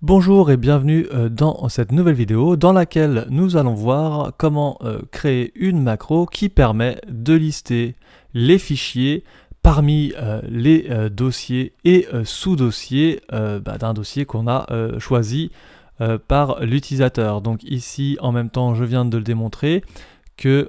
Bonjour et bienvenue dans cette nouvelle vidéo dans laquelle nous allons voir comment créer une macro qui permet de lister les fichiers parmi les dossiers et sous-dossiers d'un dossier qu'on a choisi par l'utilisateur. Donc ici en même temps je viens de le démontrer que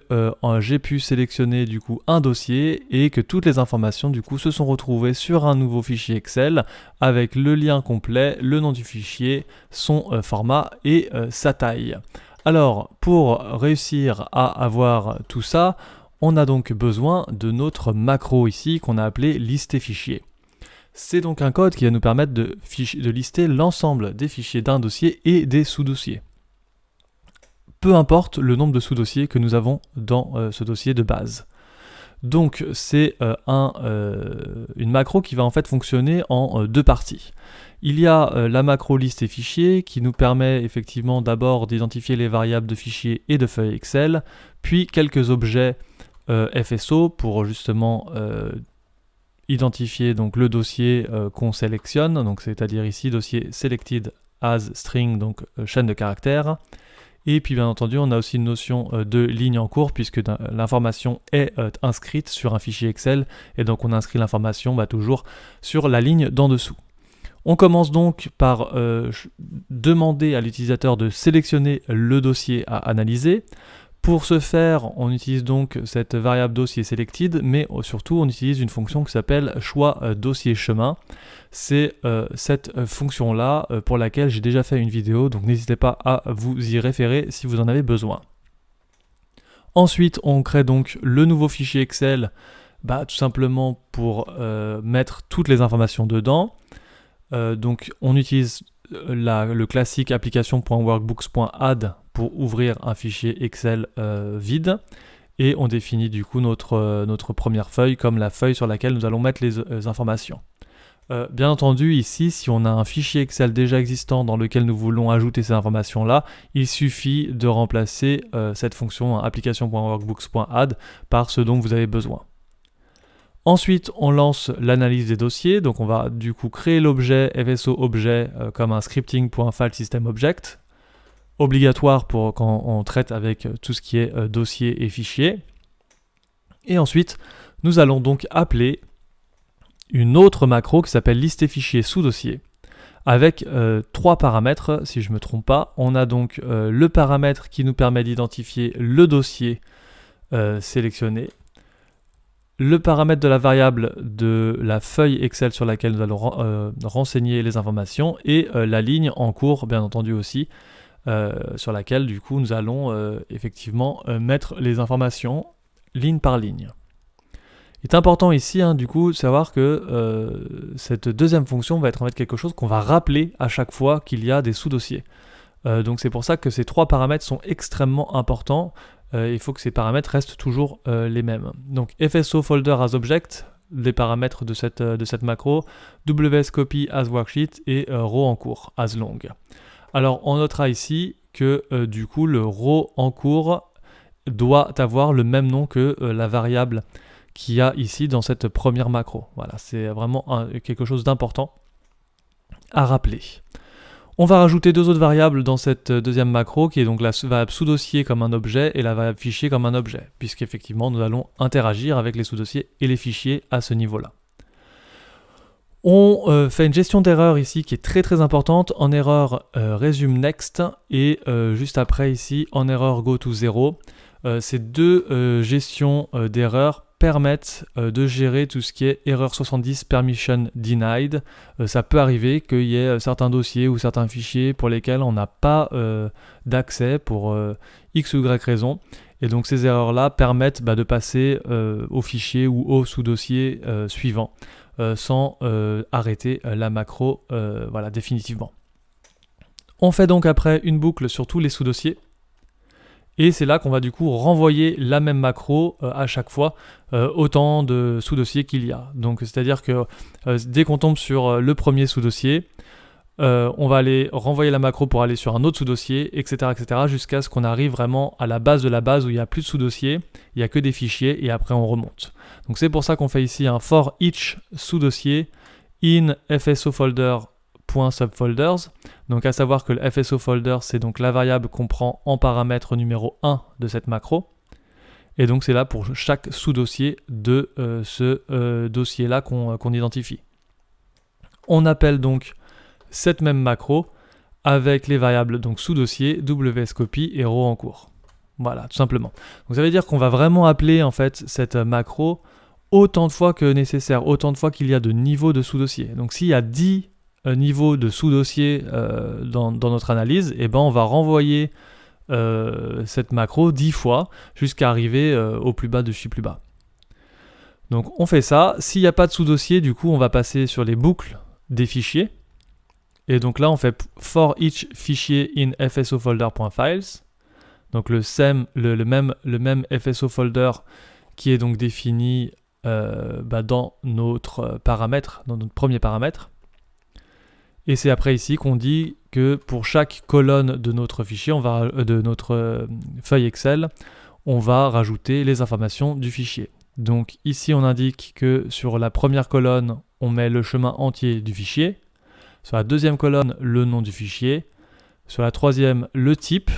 j'ai pu sélectionner du coup un dossier et que toutes les informations du coup se sont retrouvées sur un nouveau fichier Excel avec le lien complet, le nom du fichier, son format et sa taille. Alors pour réussir à avoir tout ça, on a donc besoin de notre macro ici qu'on a appelé lister fichier. C'est donc un code qui va nous permettre de lister l'ensemble des fichiers d'un dossier et des sous-dossiers. Peu importe le nombre de sous-dossiers que nous avons dans ce dossier de base. Donc c'est une macro qui va en fait fonctionner en deux parties. Il y a la macro lister fichiers qui nous permet effectivement d'abord d'identifier les variables de fichiers et de feuilles Excel, puis quelques objets FSO pour justement identifier donc le dossier qu'on sélectionne, donc c'est-à-dire ici dossier selected as string, donc chaîne de caractères. Et puis bien entendu, on a aussi une notion de ligne en cours puisque l'information est inscrite sur un fichier Excel et donc on inscrit l'information toujours sur la ligne d'en dessous. On commence donc par demander à l'utilisateur de sélectionner le dossier à analyser. Pour ce faire, on utilise donc cette variable dossier selected, mais surtout on utilise une fonction qui s'appelle choix dossier chemin. C'est cette fonction-là pour laquelle j'ai déjà fait une vidéo, donc n'hésitez pas à vous y référer si vous en avez besoin. Ensuite, on crée donc le nouveau fichier Excel, tout simplement pour mettre toutes les informations dedans. Donc on utilise le classique application.workbooks.add pour ouvrir un fichier Excel vide et on définit du coup notre première feuille comme la feuille sur laquelle nous allons mettre les informations. Bien entendu ici si on a un fichier Excel déjà existant dans lequel nous voulons ajouter ces informations là, il suffit de remplacer cette fonction application.workbooks.add par ce dont vous avez besoin. Ensuite, on lance l'analyse des dossiers, donc on va du coup créer l'objet FSO objet comme un scripting.filesystemObject, obligatoire pour quand on traite avec tout ce qui est dossier et fichier. Et ensuite, nous allons donc appeler une autre macro qui s'appelle lister fichier sous dossier, avec trois paramètres, si je ne me trompe pas. On a donc le paramètre qui nous permet d'identifier le dossier sélectionné, le paramètre de la variable de la feuille Excel sur laquelle nous allons renseigner les informations et la ligne en cours, bien entendu aussi, sur laquelle du coup nous allons effectivement mettre les informations ligne par ligne. Il est important ici du coup de savoir que cette deuxième fonction va être en fait quelque chose qu'on va rappeler à chaque fois qu'il y a des sous-dossiers. Donc c'est pour ça que ces trois paramètres sont extrêmement importants. Il faut que ces paramètres restent toujours les mêmes. Donc FSO folder as object, les paramètres de cette macro, WSCopy as worksheet et row en cours as long. Alors on notera ici que du coup le row en cours doit avoir le même nom que la variable qu'il y a ici dans cette première macro. Voilà, c'est vraiment quelque chose d'important à rappeler. On va rajouter deux autres variables dans cette deuxième macro qui est donc la variable sous-dossier comme un objet et la variable fichier comme un objet, puisqu'effectivement nous allons interagir avec les sous-dossiers et les fichiers à ce niveau-là. On fait une gestion d'erreur ici qui est très très importante, en erreur resume next et juste après ici en erreur go to 0. Ces deux gestions d'erreur permettent de gérer tout ce qui est erreur 70 permission denied. Ça peut arriver qu'il y ait certains dossiers ou certains fichiers pour lesquels on n'a pas d'accès pour X ou Y raison. Et donc ces erreurs-là permettent de passer au fichier ou au sous-dossier suivant sans arrêter la macro définitivement. On fait donc après une boucle sur tous les sous-dossiers. Et c'est là qu'on va du coup renvoyer la même macro à chaque fois, autant de sous-dossiers qu'il y a. Donc c'est-à-dire que dès qu'on tombe sur le premier sous-dossier, on va aller renvoyer la macro pour aller sur un autre sous-dossier, etc., jusqu'à ce qu'on arrive vraiment à la base de la base où il n'y a plus de sous-dossier, il n'y a que des fichiers et après on remonte. Donc c'est pour ça qu'on fait ici un for each sous-dossier in FSO folder .subfolders. Donc à savoir que le FSO folder, c'est donc la variable qu'on prend en paramètre numéro 1 de cette macro. Et donc c'est là pour chaque sous-dossier de ce dossier-là qu'on identifie. On appelle donc cette même macro avec les variables donc sous-dossier, WSCopy et row en cours. Voilà, tout simplement. Donc ça veut dire qu'on va vraiment appeler en fait cette macro autant de fois que nécessaire, autant de fois qu'il y a de niveaux de sous-dossiers. Donc s'il y a 10 niveaux de sous-dossiers dans notre analyse, eh ben on va renvoyer cette macro 10 fois jusqu'à arriver au plus bas de chez plus bas. Donc on fait ça. S'il n'y a pas de sous-dossier, du coup on va passer sur les boucles des fichiers. Et donc là on fait for each fichier in FSO folder.files. Donc le même FSO folder qui est donc défini dans notre paramètre, dans notre premier paramètre. Et c'est après ici qu'on dit que pour chaque colonne de notre fichier, de notre feuille Excel, on va rajouter les informations du fichier. Donc ici on indique que sur la première colonne, on met le chemin entier du fichier. Sur la deuxième colonne, le nom du fichier. Sur la troisième, le type,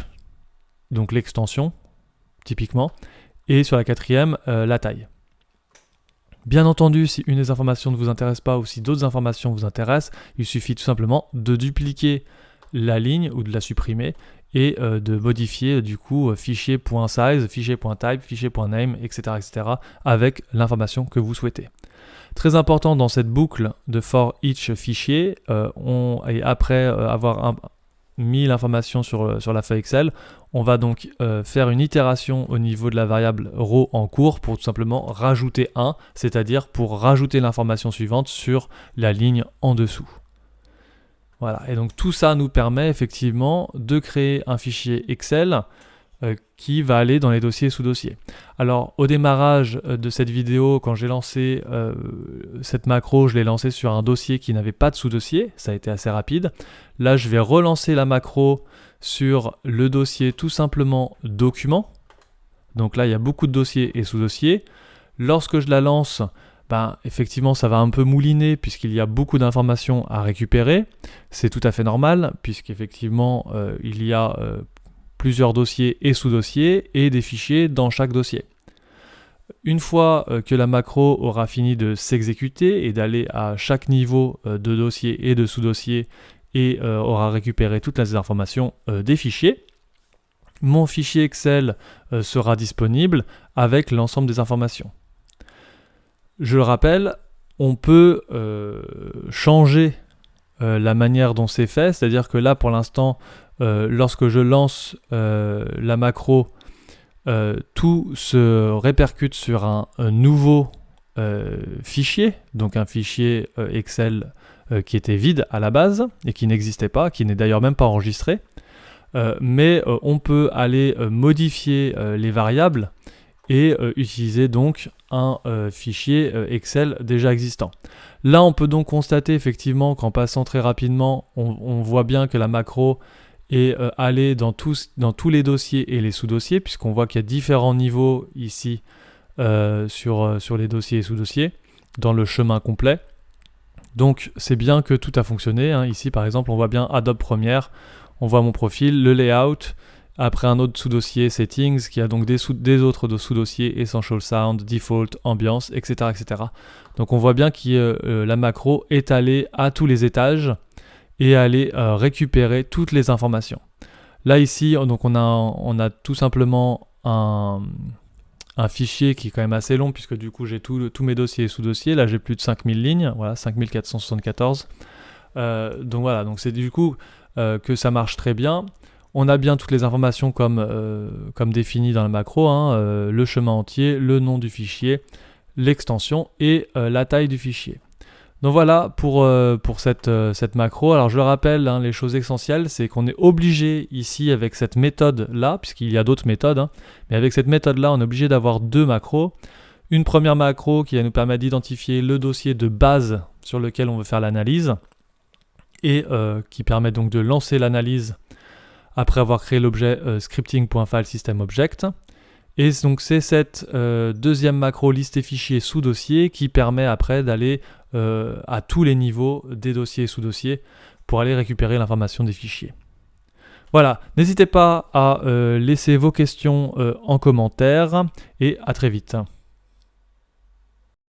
donc l'extension, typiquement. Et sur la quatrième, la taille. Bien entendu, si une des informations ne vous intéresse pas ou si d'autres informations vous intéressent, il suffit tout simplement de dupliquer la ligne ou de la supprimer et de modifier du coup fichier.size, fichier.type, fichier.name, etc. avec l'information que vous souhaitez. Très important dans cette boucle de for each fichier, et après avoir mis l'information sur la feuille Excel, on va donc faire une itération au niveau de la variable row en cours pour tout simplement rajouter 1, c'est-à-dire pour rajouter l'information suivante sur la ligne en dessous. Voilà, et donc tout ça nous permet effectivement de créer un fichier Excel qui va aller dans les dossiers sous-dossiers. Alors au démarrage de cette vidéo, quand j'ai lancé cette macro, je l'ai lancée sur un dossier qui n'avait pas de sous-dossier, ça a été assez rapide. Là je vais relancer la macro sur le dossier tout simplement document. Donc là il y a beaucoup de dossiers et sous-dossiers. Lorsque je la lance, effectivement ça va un peu mouliner puisqu'il y a beaucoup d'informations à récupérer. C'est tout à fait normal puisqu'effectivement il y a plusieurs dossiers et sous-dossiers et des fichiers dans chaque dossier. Une fois que la macro aura fini de s'exécuter et d'aller à chaque niveau de dossier et de sous-dossier et aura récupéré toutes les informations des fichiers, mon fichier Excel sera disponible avec l'ensemble des informations. Je le rappelle, on peut changer la manière dont c'est fait, c'est-à-dire que là pour l'instant, lorsque je lance la macro, tout se répercute sur un nouveau fichier, donc un fichier Excel qui était vide à la base et qui n'existait pas, qui n'est d'ailleurs même pas enregistré, mais on peut aller modifier les variables et utiliser donc un fichier Excel déjà existant. Là on peut donc constater effectivement qu'en passant très rapidement, on voit bien que la macro est allée dans tous les dossiers et les sous-dossiers, puisqu'on voit qu'il y a différents niveaux ici sur les dossiers et sous-dossiers, dans le chemin complet. Donc c'est bien que tout a fonctionné, hein. Ici par exemple on voit bien Adobe Premiere, on voit mon profil, le layout, après un autre sous-dossier Settings, qui a donc des autres sous-dossiers, Essential Sound, Default, Ambiance, etc. Donc on voit bien que la macro est allée à tous les étages et aller récupérer toutes les informations. Là ici, donc on a tout simplement un fichier qui est quand même assez long, puisque du coup j'ai tous mes dossiers et sous-dossiers. Là j'ai plus de 5000 lignes, voilà, 5474. Donc voilà, donc c'est du coup que ça marche très bien. On a bien toutes les informations comme définies dans la macro, hein, le chemin entier, le nom du fichier, l'extension et la taille du fichier. Donc voilà pour cette macro. Alors je le rappelle, hein, les choses essentielles, c'est qu'on est obligé ici avec cette méthode-là, puisqu'il y a d'autres méthodes, hein, mais avec cette méthode-là, on est obligé d'avoir deux macros. Une première macro qui va nous permettre d'identifier le dossier de base sur lequel on veut faire l'analyse et qui permet donc de lancer l'analyse après avoir créé l'objet scripting.filesystemObject. Et donc c'est cette deuxième macro liste et fichiers sous dossier qui permet après d'aller à tous les niveaux des dossiers et sous-dossiers pour aller récupérer l'information des fichiers. Voilà, n'hésitez pas à laisser vos questions en commentaire et à très vite.